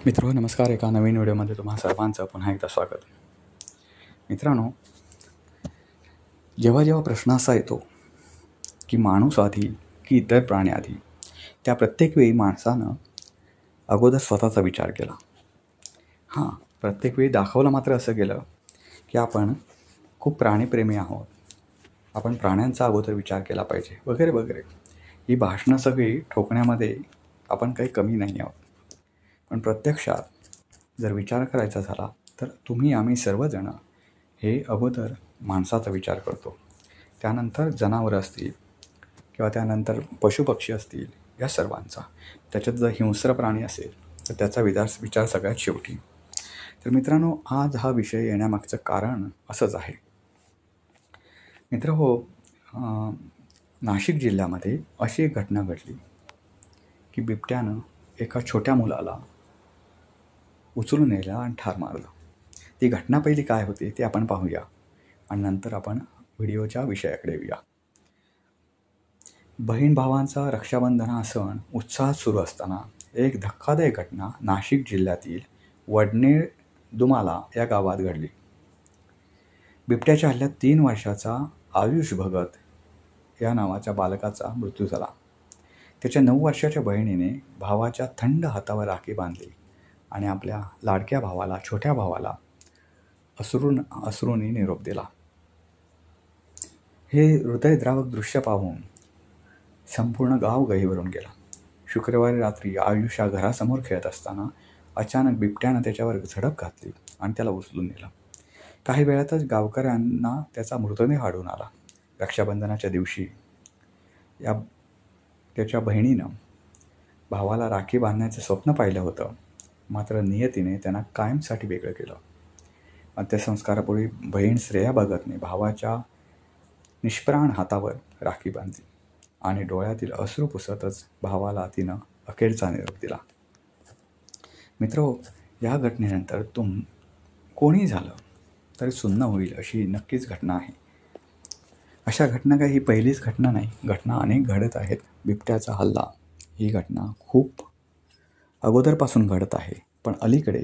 मित्र नमस्कार. एका नवीन व्हिडिओमध्ये तुम्हा सर्वांचं पुन्हा एकदा स्वागत. मित्रांनो, जेव्हा जेव्हा प्रश्न असा येतो की माणूस आधी की इतर प्राणी आधी, त्या प्रत्येक वेळी माणसानं अगोदर स्वतःचा विचार केला. प्रत्येक वेळी दाखवलं मात्र असं केलं की आपण खूप प्राणीप्रेमी आहोत, आपण प्राण्यांचा अगोदर विचार केला पाहिजे वगैरे वगैरे. ही भाषणं सगळी ठोकण्यामध्ये आपण काही कमी नाही आहोत. पण प्रत्यक्षात जर विचार करायचा झाला तर आम्ही सर्वजण हे अगोदर माणसाचा विचार करतो, त्यानंतर जनावरं असतील किंवा त्यानंतर पशुपक्षी असतील, या सर्वांचा. त्याच्यात जर हिंस्र प्राणी असेल तर त्याचा विचार सगळ्यात शेवटी. तर मित्रांनो, आज हा विषय येण्यामागचं कारण असंच आहे. मित्र हो, नाशिक जिल्ह्यामध्ये अशी एक घटना घडली की बिबट्यानं एका छोट्या मुलाला उचलून नेलं आणि ठार मारलं. ती घटना पहिली काय होती ते आपण पाहूया आणि नंतर आपण व्हिडिओच्या विषयाकडे येऊया. बहीण भावांचा रक्षाबंधन हा सण उत्साहात सुरू असताना एक धक्कादायक घटना नाशिक जिल्ह्यातील वडनेर दुमाला या गावात घडली. बिबट्याच्या हल्ल्यात 3 वर्षाचा आयुष भगत या नावाच्या बालकाचा मृत्यू झाला. त्याच्या 9 वर्षाच्या बहिणीने भावाच्या थंड हातावर राखी बांधली आणि आपल्या लाडक्या भावाला, छोट्या भावाला अश्रूंनी निरोप दिला. हे हृदयद्रावक दृश्य पाहून संपूर्ण गाव गहिवरून गेला. शुक्रवारी रात्री आयुष्या घरासमोर खेळत असताना अचानक बिबट्यानं त्याच्यावर झडप घातली आणि त्याला उचलून नेलं. काही वेळातच गावकऱ्यांना त्याचा मृतदेह आढळून आला. रक्षाबंधनाच्या दिवशी त्याच्या बहिणीनं भावाला राखी बांधण्याचं स्वप्न पाहिलं होतं, मात्र नियतीने त्यांना कायमसाठी वेगळं केलं. अंत्यसंस्कारापूर्वी बहीण श्रेया भगतने भावाच्या निष्प्राण हातावर राखी बांधली आणि डोळ्यातील अश्रू पुसतच भावाला तिनं अखेरचा निरोप दिला. मित्रो, या घटनेनंतर कोणी झालं तरी सुन्न होईल अशी नक्कीच घटना आहे. अशा घटना काही ही पहिलीच घटना नाही, घटना अनेक घडत आहेत. बिबट्याचा हल्ला ही घटना खूप अगोदरपासून घडत आहे, पण अलीकडे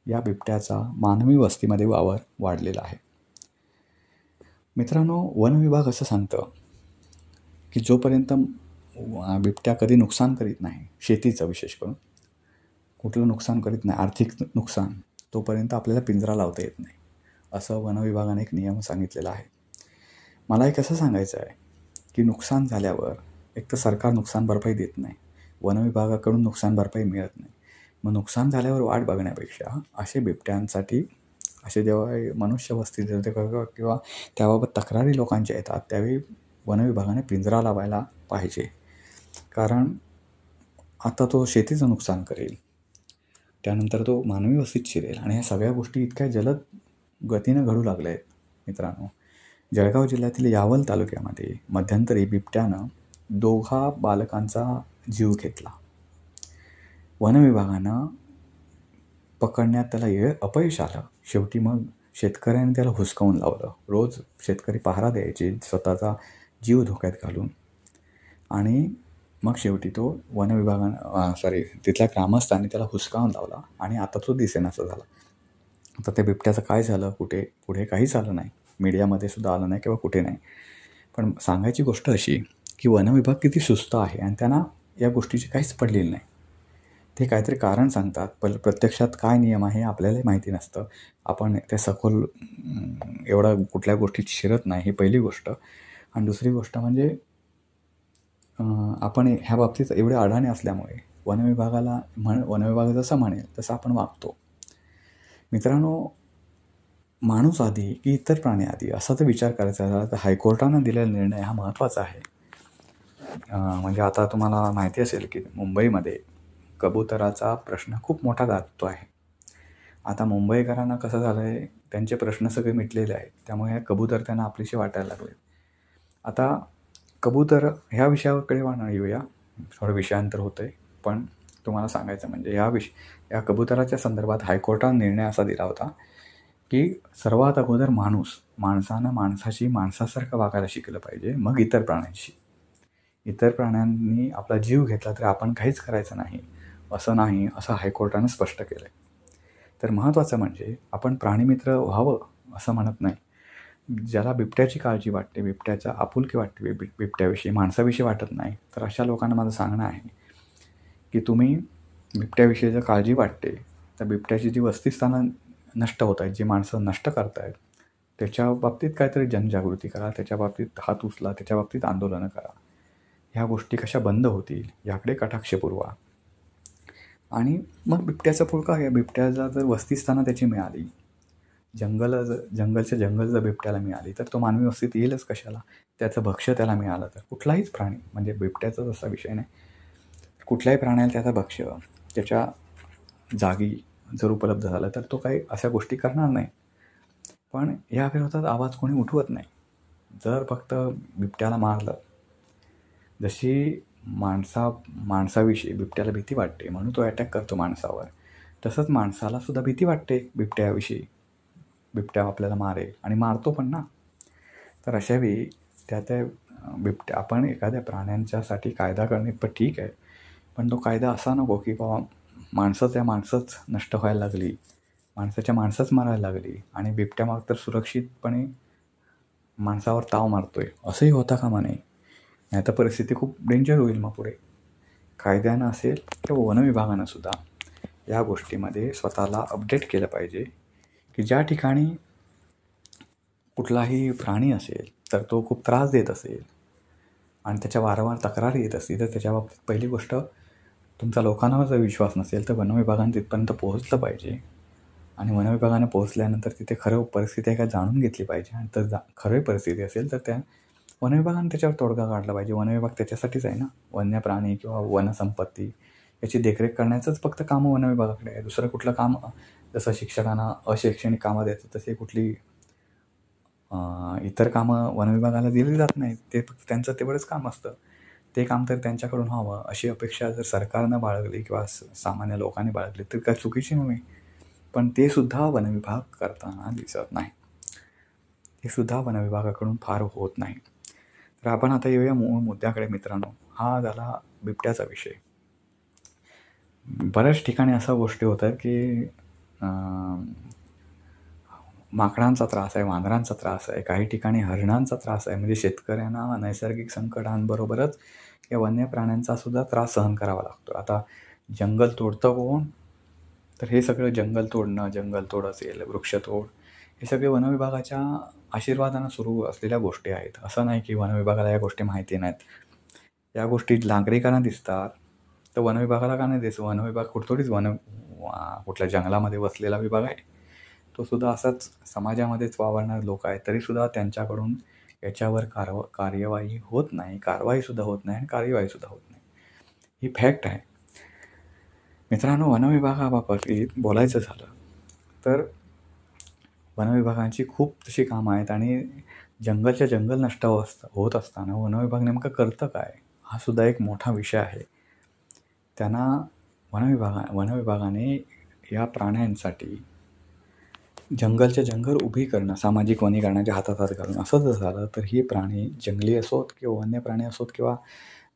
या बिबट्याचा मानवी वस्तीमध्ये वावर वाढलेला आहे. मित्रांनो, वन विभाग असं सांगतं की जोपर्यंत बिबट्या कधी नुकसान करीत नाही, शेतीचं विशेष करून कुठलं नुकसान करीत नाही, आर्थिक नुकसान, तोपर्यंत आपल्याला पिंजरा लावता येत नाही, असं वन विभागाने एक नियम सांगितलेला आहे. मला एक असं सांगायचं आहे की नुकसान झाल्यावर एक तर सरकार नुकसान भरपाई देत नाही, वन विभागाकडून नुकसान भरपाई मिळत नाही. मग नुकसान झाल्यावर वाट बघण्यापेक्षा असे बिबट्यांसाठी असे जेव्हा मनुष्य वस्ती किंवा त्याबाबत तक्रारी लोकांच्या येतात त्यावेळी वन विभागाने पिंजरा लावायला पाहिजे. कारण आता तो शेतीचं नुकसान करेल, त्यानंतर तो मानवी वस्तीत शिरेल आणि ह्या सगळ्या गोष्टी इतक्या जलद गतीनं घडू लागल्या आहेत. मित्रांनो, जळगाव जिल्ह्यातील यावल तालुक्यामध्ये मध्यंतरी बिबट्यानं 2 बालकांचा जीव घेतला. वन विभागानं पकडण्यात त्याला अपयश आलं. शेवटी मग शेतकऱ्याने त्याला हुसकावून लावलं. रोज शेतकरी पहारा द्यायचे स्वतःचा जीव धोक्यात घालून, आणि मग शेवटी तो तिथल्या ग्रामस्थांनी त्याला हुसकावून लावला आणि आता तो दिसेनासा झाला. आता त्या बिबट्याचं काय झालं, पुढे काहीच आलं नाही, मीडियामध्ये सुद्धा आलं नाही किंवा कुठे नाही. पण सांगायची गोष्ट अशी की वन विभाग किती सुस्त आहे आणि त्यांना या गोष्टीची काहीच पडलेली नाही. ते काहीतरी कारण सांगतात, पण प्रत्यक्षात काय नियम आहे आपल्यालाही माहिती नसतं. आपण त्या सखोल एवढा कुठल्या गोष्टीत शिरत नाही, ही पहिली गोष्ट. आणि दुसरी गोष्ट म्हणजे आपण ह्या बाबतीत एवढे अडाणी असल्यामुळे वन विभाग जसं म्हणेल तसं आपण वागतो. मित्रांनो, माणूस आधी की इतर प्राणी आधी असा तर विचार करायचा झाला तर हायकोर्टानं दिलेला निर्णय हा महत्त्वाचा आहे. म्हणजे आता तुम्हाला माहिती असेल की मुंबईमध्ये कबुतराचा प्रश्न खूप मोठा गाजतो आहे. आता मुंबईकरांना कसं झालं आहे, त्यांचे प्रश्न सगळे मिटलेले आहेत, त्यामुळे कबूतर त्यांना आपलीशी वाटायला लागले. आता कबूतर ह्या विषयाकडे येऊया. थोडं विषयांतर होतं आहे, पण तुम्हाला सांगायचं म्हणजे या कबुतराच्या संदर्भात हायकोर्टाने निर्णय असा दिला होता की सर्वात अगोदर माणसानं माणसासारखं वागायला शिकलं पाहिजे, मग इतर प्राण्यांशी. इतर प्राण्यांनी आपला जीव घेतला तर आपण काहीच करायचं नाही असं नाही, असं हायकोर्टानं स्पष्ट केलं आहे. तर महत्त्वाचं म्हणजे आपण प्राणीमित्र व्हावं असं म्हणत नाही. ज्याला बिबट्याची काळजी वाटते, बिबट्याचा आपुलकी वाटते, बिबट्याविषयी, माणसाविषयी वाटत नाही, तर अशा लोकांना माझं सांगणं आहे की तुम्ही बिबट्याविषयी जर काळजी वाटते, तर बिबट्याची जी वसतिस्थानं नष्ट होत आहेत, जी माणसं नष्ट करत आहेत, त्याच्या बाबतीत काहीतरी जनजागृती करा, त्याच्या बाबतीत हात उचला, त्याच्या बाबतीत आंदोलनं करा. ह्या गोष्टी कशा बंद होतील याकडे कटाक्ष पुरवा. आणि मग बिबट्याचा पुळका आहे. बिबट्याला जर वसतिस्थानं त्याची मिळाली, जंगलच्या जंगल जर बिबट्याला मिळाली, तर तो मानवी वस्तीत येईलच कशाला. त्याचं भक्ष्य त्याला मिळालं तर कुठलाहीच प्राणी, म्हणजे बिबट्याचा जसा विषय नाही, कुठल्याही प्राण्याला त्याचं भक्ष्य त्याच्या जागी जर उपलब्ध झालं तर तो काही अशा गोष्टी करणार नाही. पण या विरोधात आवाज कोणी उठवत नाही. जर फक्त बिबट्याला मारलं, जशी माणसाविषयी बिबट्याला भीती वाटते म्हणून तो अटॅक करतो माणसावर, तसंच माणसाला सुद्धा भीती वाटते बिबट्याविषयी. बिबट्या आपल्याला मारेल आणि मारतो पण ना. तर अशावेळी त्या बिबट्या आपण एखाद्या प्राण्यांच्यासाठी कायदा करणे पण ठीक आहे, पण तो कायदा असा नको की बाबा माणसंच नष्ट व्हायला लागली, माणसंच मारायला लागली आणि बिबट्या माग तर सुरक्षितपणे माणसावर ताव मारतोय, असंही होता कामा नये. नाही तर परिस्थिती खूप डेंजर होईल मग पुढे. कायद्यानं असेल किंवा वनविभागानं सुद्धा या गोष्टीमध्ये स्वतःला अपडेट केलं पाहिजे की ज्या ठिकाणी कुठलाही प्राणी असेल तर तो खूप त्रास देत असेल आणि त्याच्या वारंवार तक्रारी येत असतील, तर त्याच्या बाबतीत पहिली गोष्ट, तुमचा लोकांवर जर विश्वास नसेल तर वनविभागाने तिथपर्यंत पोहोचलं पाहिजे. आणि वनविभागाने पोहोचल्यानंतर तिथे खरं परिस्थिती आहे का जाणून घेतली पाहिजे. आणि तर खरी परिस्थिती असेल तर त्या वनविभागाने त्याच्यावर तोडगा काढला पाहिजे. वनविभाग त्याच्यासाठीच आहे ना. वन्य प्राणी किंवा वनसंपत्ती याची देखरेख करण्याचंच फक्त कामं वनविभागाकडे आहे. दुसरं कुठलं काम, जसं शिक्षकांना अशैक्षणिक कामं द्यायचं तसे कुठली इतर कामं वनविभागाला दिली जात नाहीत. ते फक्त त्यांचं तेवढंच काम असतं. ते काम तर त्यांच्याकडून व्हावं अशी अपेक्षा जर सरकारनं बाळगली किंवा सामान्य लोकांनी बाळगली तर काय चुकीची नव्हे. पण ते सुद्धा वनविभाग करताना दिसत नाही. ते सुद्धा वनविभागाकडून फार होत नाही. तर आपण आता येऊया मूळ मुद्द्याकडे मित्रांनो. हा झाला बिबट्याचा विषय. बऱ्याच ठिकाणी अशा गोष्टी होत आहेत की माकडांचा त्रास आहे, वानरांचा त्रास आहे, काही ठिकाणी हरणांचा त्रास आहे. म्हणजे शेतकऱ्यांना नैसर्गिक संकटांबरोबरच या वन्य प्राण्यांचा सुद्धा त्रास सहन करावा लागतो. आता जंगल तोडतं कोण? तर हे सगळं जंगल तोडणं, जंगलतोड असेल, वृक्षतोड, हे सगळे वनविभागाच्या आशीर्वादानं सुरू असलेल्या गोष्टी आहेत. असं नाही की वनविभागाला या गोष्टी माहिती नाहीत. या गोष्टी नागरिकांना दिसतात तर वनविभागाला का नाही दिसत? वनविभाग थोडीच कुठल्या जंगलामध्ये वसलेला विभाग आहे. तो सुद्धा असाच समाजामध्येच वावरणारे लोक आहेत, तरीसुद्धा त्यांच्याकडून याच्यावर कार्यवाही होत नाही, कारवाईसुद्धा होत नाही आणि कार्यवाहीसुद्धा होत नाही. ही फॅक्ट आहे मित्रांनो. वनविभागाबाबतीत बोलायचं झालं तर वनविभागाची खूप तशी कामं आहेत आणि जंगलच्या जंगल नष्ट होत असताना वनविभाग नेमकं करतं काय, हा सुद्धा एक मोठा विषय आहे. त्यांना वनविभागाने या प्राण्यांसाठी जंगलच्या जंगल उभी करणं, सामाजिक वनीकरणाच्या हातात घालून, असं जर झालं तर हे प्राणी जंगली असोत किंवा वन्य प्राणी असोत किंवा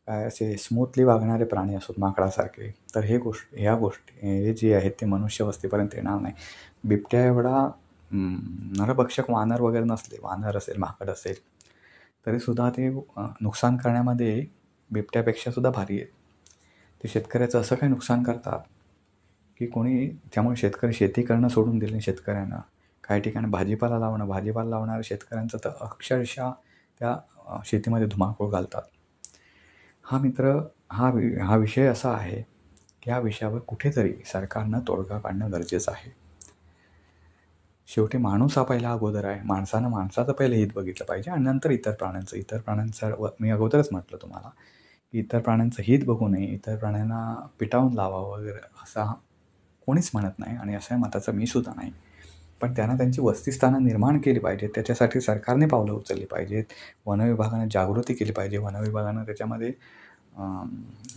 काय असे स्मूथली वागणारे प्राणी असोत माकडासारखे, तर ह्या गोष्टी हे जे आहेत ते मनुष्यवस्तीपर्यंत येणार नाही. बिबट्या एवढा नरभक्षक वानर वगैरे नसले, वानर असेल, माकड असेल, तरीसुद्धा ते नुकसान करण्यामध्ये बिबट्यापेक्षा सुद्धा भारी आहेत. ते शेतकऱ्याचं असं काही नुकसान करतात की कोणी, त्यामुळे शेतकरी शेती करणं सोडून दिले शेतकऱ्यांना. काही ठिकाणी भाजीपाला लावणाऱ्या शेतकऱ्यांचं तर अक्षरशः त्या शेतीमध्ये धुमाकूळ घालतात. हा विषय असा आहे की या विषयावर कुठेतरी सरकारनं तोडगा काढणं गरजेचं आहे. शेवटी माणूस हा पहिला अगोदर आहे. माणसाचं पहिलं हित बघितलं पाहिजे आणि नंतर इतर प्राण्यांचं. मी अगोदरच म्हटलं तुम्हाला की इतर प्राण्यांचं हित बघू नये, इतर प्राण्यांना पिटावून लावावं वगैरे असा कोणीच म्हणत नाही आणि अशा मताचं मी सुद्धा नाही. पण त्यांना त्यांची वसतिस्थानं निर्माण केली पाहिजेत. त्याच्यासाठी सरकारने पावलं उचलली पाहिजेत. वनविभागानं जागृती केली पाहिजे. वनविभागानं त्याच्यामध्ये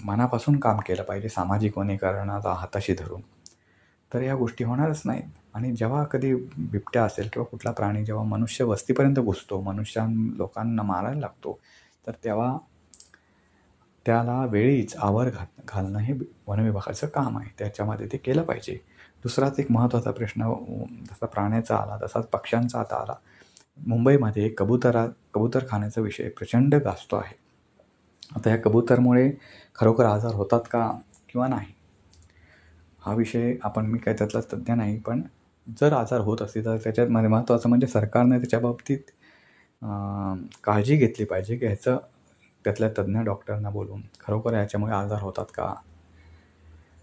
मनापासून काम केलं पाहिजे, सामाजिक वनीकरणाचा हाताशी धरून. तर या गोष्टी होणारच नाहीत. आणि जेव्हा कधी बिबट्या असेल किंवा कुठला प्राणी जेव्हा मनुष्य वस्तीपर्यंत घुसतो, लोकांना मारायला लागतो, तर तेव्हा त्याला वेळीच आवर घालणं हे वनविभागाचं काम आहे. त्याच्यामध्ये ते केलं पाहिजे. दुसराच एक महत्त्वाचा प्रश्न जसा प्राण्याचा आला तसाच पक्ष्यांचा आता आला. मुंबईमध्ये कबूतरखान्याचा विषय प्रचंड गाजतो आहे. आता या कबूतरमुळे खरोखर आजार होतात का किंवा नाही, हा विषय मी काय त्यातला तज्ज्ञ नाही. पण जर आजार होत असतील तर त्याच्यामध्ये महत्त्वाचं म्हणजे सरकारने त्याच्या बाबतीत काळजी घेतली पाहिजे की त्यातल्या तज्ज्ञ डॉक्टरांना बोलून खरोखर याच्यामुळे आजार होतात का.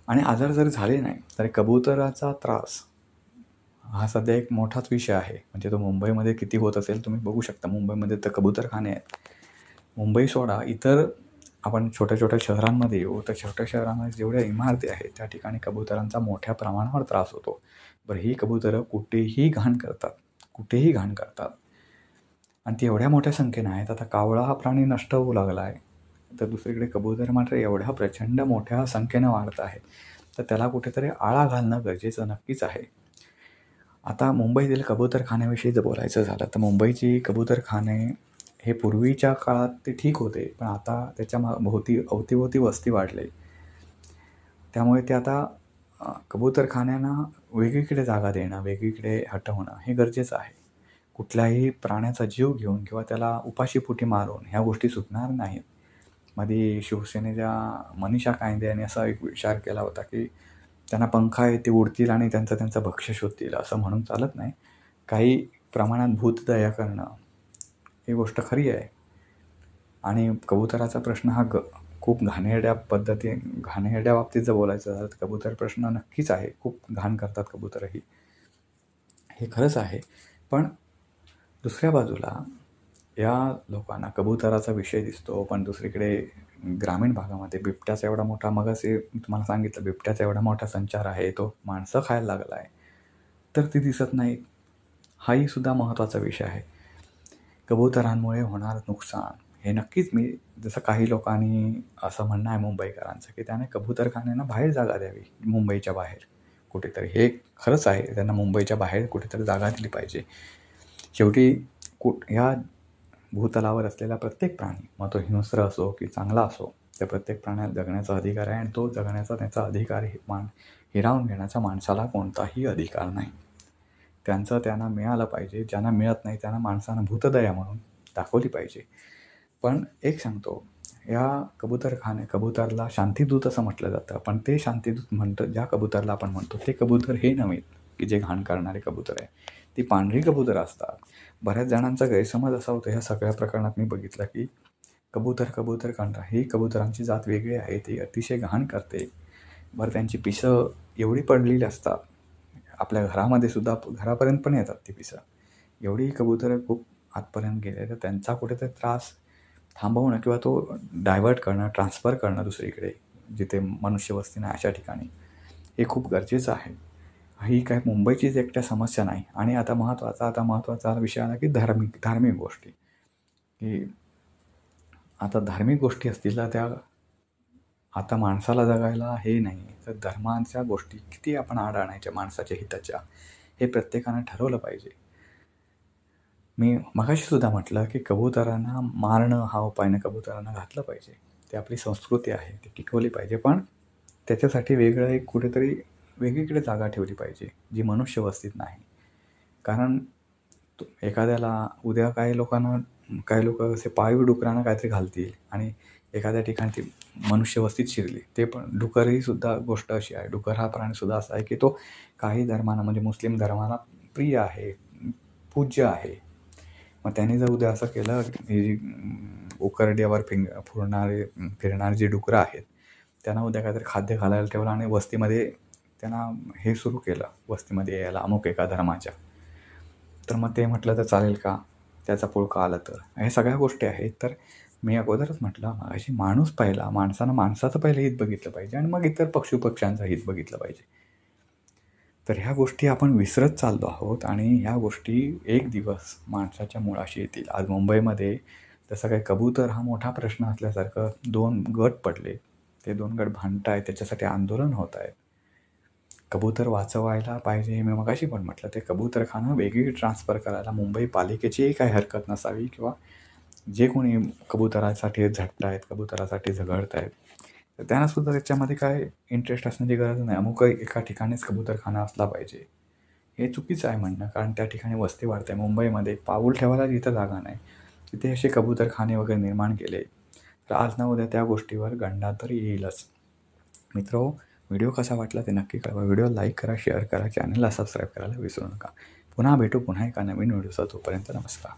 आणि आजार जर झाले नाही तर कबुतराचा त्रास हा सध्या एक मोठाच विषय आहे. म्हणजे तो मुंबईमध्ये किती होत असेल तुम्ही बघू शकता. मुंबईमध्ये तर कबूतरखाने आहेत. मुंबई सोडा, इतर आपण छोट्या छोट्या शहरांमध्ये येऊ तर छोट्या शहरांमध्ये जेवढ्या इमारती आहेत त्या ठिकाणी कबुतरांचा मोठ्या प्रमाणावर त्रास होतो. बरं, ही कबुतरं कुठेही घाण करतात आणि ती एवढ्या मोठ्या संख्येनं आहेत. आता कावळा हा प्राणी नष्ट होऊ लागला आहे, तर दुसरीकडे कबूतर मात्र एवढ्या प्रचंड मोठ्या संख्येनं वाढत आहे. तर त्याला कुठेतरी आळा घालणं गरजेचं नक्कीच आहे. आता मुंबईतील कबूतरखान्याविषयी जर बोलायचं झालं तर मुंबईची कबूतरखाने हे पूर्वीच्या काळात ते ठीक होते, पण आता त्याच्या अवतीभोवती वस्ती वाढली. त्यामुळे ते आता कबूतरखान्यांना वेगळीकडे जागा देणं, वेगळीकडे हटवणं हे गरजेचं आहे. कुठल्याही प्राण्याचा जीव घेऊन किंवा त्याला उपाशीपोटी मारून ह्या गोष्टी सुटणार नाहीत. मध्ये शिवसेनेच्या मनीषा कायंदे यांनी असा एक विचार केला होता की त्यांना पंख आहे ते उडतील आणि त्यांचं भक्ष्य शोधतील, असं म्हणून चालत नाही. काही प्रमाणात भूतदया करणं ही गोष्ट खरी आहे. आणि कबुतराचा प्रश्न हा खूप घाणेरड्या बाबतीत जर बोलायचं झालं तर कबूतर प्रश्न नक्कीच आहे. खूप घाण करतात कबूतरही, हे खरंच आहे. पण दुसऱ्या बाजूला या लोकांना कबुतराचा विषय दिसतो, पण दुसरीकडे ग्रामीण भागामध्ये बिबट्याचा एवढा मोठा, मगाशी तुम्हाला सांगितलं, बिबट्याचा एवढा मोठा संचार आहे, तो माणसं खायला लागला आहे, तर ती दिसत नाहीत. हाही सुद्धा महत्त्वाचा विषय आहे. कबुतरांमुळे होणारं नुकसान हे नक्कीच, जसं काही लोकांनी असं म्हणणं आहे मुंबईकरांचं की त्याने कबूतरखान्यांना बाहेर जागा द्यावी, मुंबईच्या बाहेर कुठेतरी. हे खरंच आहे, त्यांना मुंबईच्या बाहेर कुठेतरी जागा दिली पाहिजे. शेवटी ह्या भूतलावर असलेला प्रत्येक प्राणी, मग तो हिंस्र असो की चांगला असो, त्या प्रत्येक प्राण्याला जगण्याचा अधिकार आहे. आणि तो जगण्याचा त्याचा अधिकार हिरावून घेण्याचा माणसाला कोणताही अधिकार नाही. त्यांना मिळालं पाहिजे. ज्यांना मिळत नाही त्यांना माणसानं भूतदया म्हणून दाखवली पाहिजे. पण एक सांगतो, या कबूतरला शांतीदूत असं म्हटलं जातं. पण ते शांतीदूत ज्या कबूतरला आपण म्हणतो ते कबूतर हे नव्हे की जे घाण करणारे कबूतर आहे. ती पांढरी कबूतर असतात. बऱ्याच जणांचा गैरसमज असा होता ह्या सगळ्या प्रकरणात मी बघितलं की कबूतर कंटा ही कबुतरांची जात वेगळी आहे, ती अतिशय घाण करते. बरं, त्यांची पिसं एवढी पडलेली असतात, आपल्या घरामध्ये सुद्धा घरापर्यंत पण येतात ती पिसं. एवढी कबूतरं खूप आतपर्यंत गेले, तर त्यांचा कुठेतरी त्रास थांबवणं किंवा तो डायव्हर्ट करणं, ट्रान्सफर करणं दुसरीकडे जिथे मनुष्यवस्ती नाही अशा ठिकाणी, हे खूप गरजेचं आहे. ही काय मुंबईचीच एकट्या समस्या नाही. आणि आता महत्त्वाचा विषय आला की धार्मिक गोष्टी, की आता धार्मिक गोष्टी असतील तर त्या आता माणसाला जगायला हे नाही, तर धर्मांच्या गोष्टी किती आपण आड आणायच्या माणसाच्या हिताच्या, हे प्रत्येकानं ठरवलं पाहिजे. मी मगाशी सुद्धा म्हटलं की कबुतरांना मारणं हा उपायनं कबुतरांना घातलं पाहिजे. ती आपली संस्कृती आहे, ती टिकवली पाहिजे. पण त्याच्यासाठी वेगळं एक कुठेतरी वेगळीकडे जागा ठेवली पाहिजे जी मनुष्यवस्तीत नाही. कारण एखाद्याला उद्या काही लोक असे पाळीव डुकरांना काहीतरी घालतील आणि एखाद्या ठिकाणी ती मनुष्यवस्तीत शिरली, ते पण डुकरही सुद्धा गोष्ट अशी आहे. डुकर हा प्राणीसुद्धा असा आहे की तो काही धर्मांना, म्हणजे मुस्लिम धर्माला प्रिय आहे, पूज्य आहे. मग त्याने जर उद्या असं केलं, ही जी उकरड्यावर फिरणारी जी डुकरं आहेत त्यांना उद्या काहीतरी खाद्य घालायला ठेवलं आणि वस्तीमध्ये त्यांना हे सुरू केलं, वस्तीमध्ये यायला अमुक एका धर्माच्या, तर मग ते म्हटलं तर चालेल का? त्याचा पुळका आला तर? हे सगळ्या गोष्टी आहेत. तर मी अगोदरच म्हटलं अशी माणसानं माणसाचं पहिलं हित बघितलं पाहिजे आणि मग इतर पशुपक्ष्यांचं हित बघितलं पाहिजे. तर ह्या गोष्टी आपण विसरत चाललो आहोत आणि ह्या गोष्टी एक दिवस माणसाच्या मुळाशी येतील. आज मुंबईमध्ये जसं काही कबूतर हा मोठा प्रश्न असल्यासारखं 2 गट पडले, ते 2 गट भांडत आहेत, त्याच्यासाठी आंदोलन होत आहे. कबूतर वाचवायला पाहिजे. मी मगाशी पण म्हटलं, ते कबूतरखानं वेगळी ट्रान्सफर करायला मुंबई पालिकेचीही काही हरकत नसावी किंवा जे कोणी कबुतरासाठी झटत आहेत, कबुतरासाठी झगडत आहेत, तर त्यांनासुद्धा त्याच्यामध्ये काय इंटरेस्ट असण्याची गरज नाही. अमुक एका ठिकाणीच कबूतरखाना असला पाहिजे हे चुकीचं आहे म्हणणं. कारण त्या ठिकाणी वस्ती वाढते. मुंबईमध्ये पाऊल ठेवायला जिथं जागा नाही तिथे असे कबूतरखाने वगैरे निर्माण केले तर आज ना उद्या त्या गोष्टीवर गंडा तर येईलच. मित्रो, व्हिडिओ कसा वाटला ते नक्की कळवा. व्हिडिओ लाईक करा, शेअर करा, चॅनलला सबस्क्राईब करायला विसरू नका. पुन्हा भेटू पुन्हा एका नवीन व्हिडिओचा. तोपर्यंत नमस्कार.